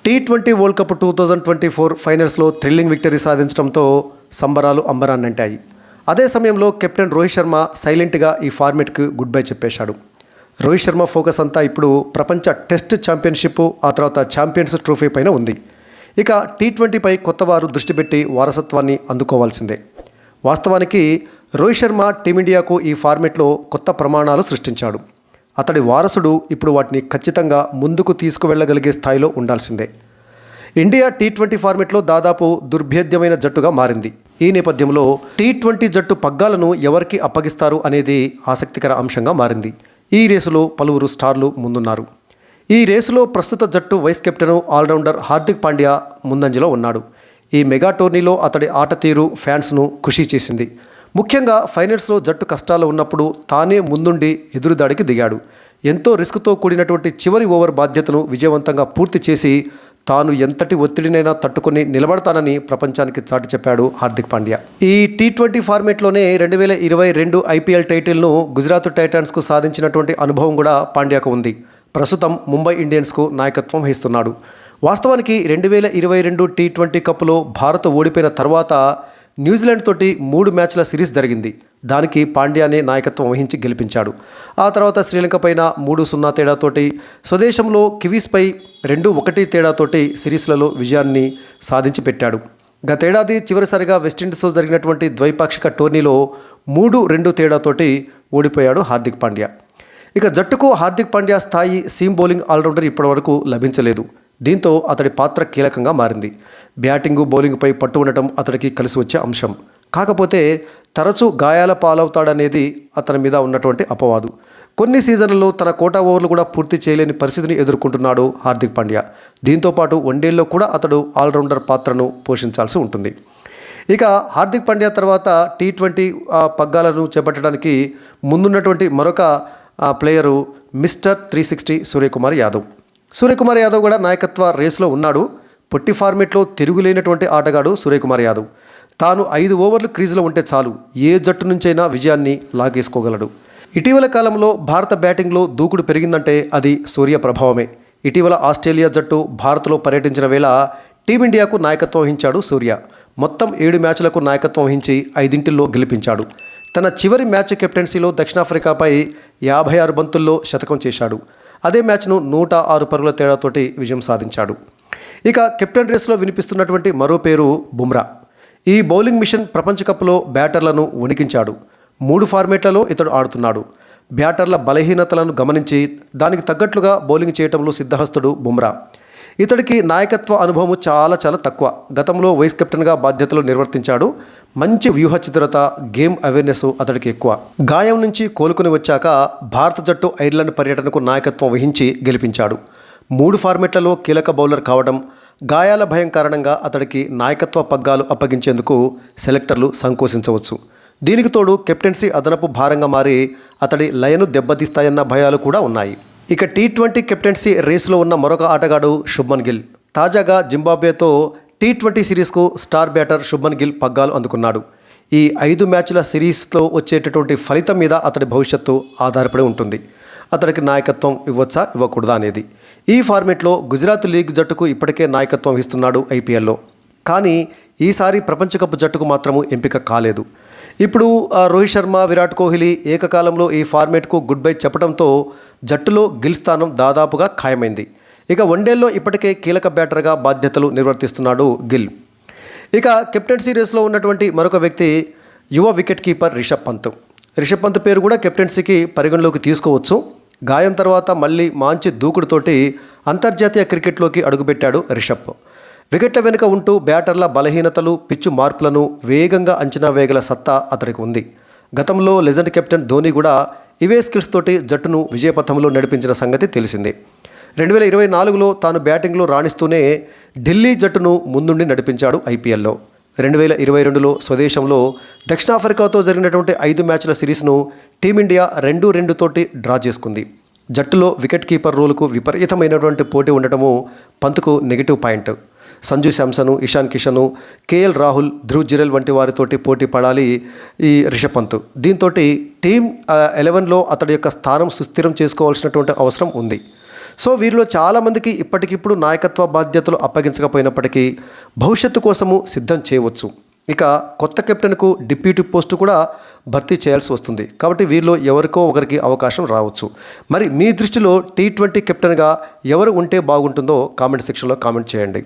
T20 world cup 2024 ఫైనల్స్లో thrilling victory సాధించడంతో సంబరాలు అంబరాన్నంటాయి. అదే సమయంలో కెప్టెన్ రోహిత్ శర్మ సైలెంట్గా ఈ ఫార్మెట్కి గుడ్ బై చెప్పేశాడు. రోహిత్ శర్మ ఫోకస్ అంతా ఇప్పుడు ప్రపంచ టెస్ట్ ఛాంపియన్షిప్, ఆ తర్వాత ఛాంపియన్స్ ట్రోఫీ పైన ఉంది. ఇక టీ20పై కొత్తవారు దృష్టి పెట్టి వారసత్వాన్ని అందుకోవాల్సిందే. వాస్తవానికి రోహిత్ శర్మ టీమిండియాకు ఈ ఫార్మెట్లో కొత్త ప్రమాణాలు సృష్టించాడు. అతడి వారసుడు ఇప్పుడు వాటిని ఖచ్చితంగా ముందుకు తీసుకువెళ్ళగలిగే స్థాయిలో ఉండాల్సిందే. ఇండియా టీ20 ఫార్మెట్లో దాదాపు దుర్భేద్యమైన జట్టుగా మారింది. ఈ నేపథ్యంలో టీ20 జట్టు పగ్గాలను ఎవరికి అప్పగిస్తారు అనేది ఆసక్తికర అంశంగా మారింది. ఈ రేసులో పలువురు స్టార్లు ముందున్నారు. ఈ రేసులో ప్రస్తుత జట్టు vice captain allrounder Hardik Pandya ముందంజలో ఉన్నాడు. ఈ మెగా టోర్నీలో అతడి ఆట తీరు ఫ్యాన్స్ను ఖుషీ చేసింది. ముఖ్యంగా ఫైనల్స్లో జట్టు కష్టాలు ఉన్నప్పుడు తానే ముందుండి ఎదురుదాడికి దిగాడు. ఎంతో రిస్క్తో కూడినటువంటి చివరి ఓవర్ బాధ్యతను విజయవంతంగా పూర్తి చేసి తాను ఎంతటి ఒత్తిడినైనా తట్టుకొని నిలబడతానని ప్రపంచానికి చాటి చెప్పాడు హార్దిక్ పాండ్యా. ఈ టీ20 ఫార్మేట్లోనే 2022 ఐపీఎల్ టైటిల్ను గుజరాత్ టైటాన్స్కు సాధించినటువంటి అనుభవం కూడా పాండ్యాకు ఉంది. ప్రస్తుతం ముంబై ఇండియన్స్కు నాయకత్వం వహిస్తున్నాడు. వాస్తవానికి 2022 టీ20 కప్లో భారత్ ఓడిపోయిన తర్వాత న్యూజిలాండ్ తోటి 3 మ్యాచ్ల సిరీస్ జరిగింది. దానికి పాండ్యానే నాయకత్వం వహించి గెలిపించాడు. ఆ తర్వాత శ్రీలంక పైన 3-0 తేడాతోటి, స్వదేశంలో కివీస్పై 2-1 తేడాతోటి సిరీస్లలో విజయాన్ని సాధించి పెట్టాడు. గతేడాది చివరిసారిగా వెస్టిండీస్తో జరిగినటువంటి ద్వైపాక్షిక టోర్నీలో 3-2 తేడాతోటి ఓడిపోయాడు హార్దిక్ పాండ్యా. ఇక జట్టుకు హార్దిక్ పాండ్యా స్థాయి సీమ్ బౌలింగ్ ఆల్రౌండర్ ఇప్పటివరకు లభించలేదు. దీంతో అతడి పాత్ర కీలకంగా మారింది. బ్యాటింగు బౌలింగ్పై పట్టు ఉండటం అతడికి కలిసి వచ్చే అంశం. కాకపోతే తరచూ గాయాల పాలవుతాడనేది అతని మీద ఉన్నటువంటి అపవాదు. కొన్ని సీజన్లలో తన కోటా ఓవర్లు కూడా పూర్తి చేయలేని పరిస్థితిని ఎదుర్కొంటున్నాడు హార్దిక్ పాండ్యా. దీంతోపాటు వన్డేల్లో కూడా అతడు ఆల్రౌండర్ పాత్రను పోషించాల్సి ఉంటుంది. ఇక హార్దిక్ పాండ్యా తర్వాత టీ20 పగ్గాలను చేపట్టడానికి ముందున్నటువంటి మరొక ప్లేయరు మిస్టర్ 360 సూర్యకుమార్ యాదవ్. సూర్యకుమార్ యాదవ్ కూడా నాయకత్వ రేసులో ఉన్నాడు. పొట్టి ఫార్మెట్లో తిరుగులేనటువంటి ఆటగాడు సూర్యకుమార్ యాదవ్. తాను 5 ఓవర్లు క్రీజులో ఉంటే చాలు, ఏ జట్టు నుంచైనా విజయాన్ని లాగేసుకోగలడు. ఇటీవల కాలంలో భారత బ్యాటింగ్లో దూకుడు పెరిగిందంటే అది సూర్య ప్రభావమే. ఇటీవల ఆస్ట్రేలియా జట్టు భారత్లో పర్యటించిన వేళ టీమిండియాకు నాయకత్వం వహించాడు సూర్య. మొత్తం 7 మ్యాచ్లకు నాయకత్వం వహించి 5 గెలిపించాడు. తన చివరి మ్యాచ్ కెప్టెన్సీలో దక్షిణాఫ్రికాపై 56 బంతుల్లో శతకం చేశాడు. అదే మ్యాచ్ను 106 పరుగుల తేడాతోటి విజయం సాధించాడు. ఇక కెప్టెన్ రేస్లో వినిపిస్తున్నటువంటి మరో పేరు బుమ్రా. ఈ బౌలింగ్ మిషన్ ప్రపంచ కప్లో బ్యాటర్లను వణికించాడు. 3 ఫార్మేట్లలో ఇతడు ఆడుతున్నాడు. బ్యాటర్ల బలహీనతలను గమనించి దానికి తగ్గట్లుగా బౌలింగ్ చేయడంలో సిద్ధహస్తుడు బుమ్రా. ఇతడికి నాయకత్వ అనుభవం చాలా తక్కువ. గతంలో వైస్ కెప్టెన్గా బాధ్యతలు నిర్వర్తించాడు. మంచి వ్యూహ చిత్రత, గేమ్ అవేర్నెస్ అతడికి ఎక్కువ. గాయం నుంచి కోలుకుని వచ్చాక భారత జట్టు ఐర్లాండ్ పర్యటనకు నాయకత్వం వహించి గెలిపించాడు. 3 ఫార్మెట్లలో కీలక బౌలర్ కావడం, గాయాల భయం కారణంగా అతడికి నాయకత్వ పగ్గాలు అప్పగించేందుకు సెలెక్టర్లు సంకోచించవచ్చు. దీనికి తోడు కెప్టెన్సీ అదనపు భారంగా మారి అతడి లయను దెబ్బతీస్తాయన్న భయాలు కూడా ఉన్నాయి. ఇక టీ20 కెప్టెన్సీ రేసులో ఉన్న మరొక ఆటగాడు శుభ్మన్ గిల్. తాజాగా జింబాబ్వేతో టీ20 సిరీస్కు స్టార్ బ్యాటర్ శుభ్మన్ గిల్ పగ్గాలు అందుకున్నాడు. ఈ 5 మ్యాచ్ల సిరీస్లో వచ్చేటటువంటి ఫలితం మీద అతడి భవిష్యత్తు ఆధారపడి ఉంటుంది. అతడికి నాయకత్వం ఇవ్వచ్చా ఇవ్వకూడదా అనేది. ఈ ఫార్మేట్లో గుజరాత్ లీగ్ జట్టుకు ఇప్పటికే నాయకత్వం వహిస్తున్నాడు ఐపీఎల్లో. కానీ ఈసారి ప్రపంచ కప్ జట్టుకు మాత్రము ఎంపిక కాలేదు. ఇప్పుడు రోహిత్ శర్మ, విరాట్ కోహ్లీ ఏకకాలంలో ఈ ఫార్మేట్కు గుడ్ బై చెప్పడంతో జట్టులో గిల్ స్థానం దాదాపుగా ఖాయమైంది. ఇక వన్డేల్లో ఇప్పటికే కీలక బ్యాటర్గా బాధ్యతలు నిర్వర్తిస్తున్నాడు గిల్. ఇక కెప్టెన్సీ రేస్లో ఉన్నటువంటి మరొక వ్యక్తి యువ వికెట్ కీపర్ రిషబ్ పంత్. రిషబ్ పంత్ పేరు కూడా కెప్టెన్సీకి పరిగణలోకి తీసుకోవచ్చు. గాయం తర్వాత మళ్ళీ మంచి దూకుడుతోటి అంతర్జాతీయ క్రికెట్లోకి అడుగుపెట్టాడు రిషబ్. వికెట్ల వెనుక ఉంటూ బ్యాటర్ల బలహీనతలు, పిచ్చు మార్పులను వేగంగా అంచనా వేయగల సత్తా అతడికి ఉంది. గతంలో లెజెండ్ కెప్టెన్ ధోని కూడా ఇవే స్కిల్స్ తోటి జట్టును విజయపథంలో నడిపించిన సంగతి తెలిసిందే. 2024లో తాను బ్యాటింగ్లో రాణిస్తూనే ఢిల్లీ జట్టును ముందుండి నడిపించాడు ఐపీఎల్లో. 2022లో స్వదేశంలో దక్షిణాఫ్రికాతో జరిగినటువంటి 5 మ్యాచ్ల సిరీస్ను టీమిండియా 2-2 తోటి డ్రా చేసుకుంది. జట్టులో వికెట్ కీపర్ రోల్కు విపరీతమైనటువంటి పోటీ ఉండటము పంత్కు negative point. Sanju Samson, Ishan Kishan, KL Rahul, Dhruv Jurel వంటి వారితోటి పోటీ పడాలి ఈ రిషబ్ పంత్. దీంతో టీమ్ 11లో అతడి యొక్క స్థానం సుస్థిరం చేసుకోవాల్సినటువంటి అవసరం ఉంది. సో వీరిలో చాలామందికి ఇప్పటికిప్పుడు నాయకత్వ బాధ్యతలు అప్పగించకపోయినప్పటికీ భవిష్యత్తు కోసము సిద్ధం చేయవచ్చు. ఇక కొత్త కెప్టెన్కు డిప్యూటీ పోస్టు కూడా భర్తీ చేయాల్సి వస్తుంది. కాబట్టి వీరిలో ఎవరికో ఒకరికి అవకాశం రావచ్చు. మరి మీ దృష్టిలో T20 కెప్టెన్గా ఎవరు ఉంటే బాగుంటుందో కామెంట్ సెక్షన్లో కామెంట్ చేయండి.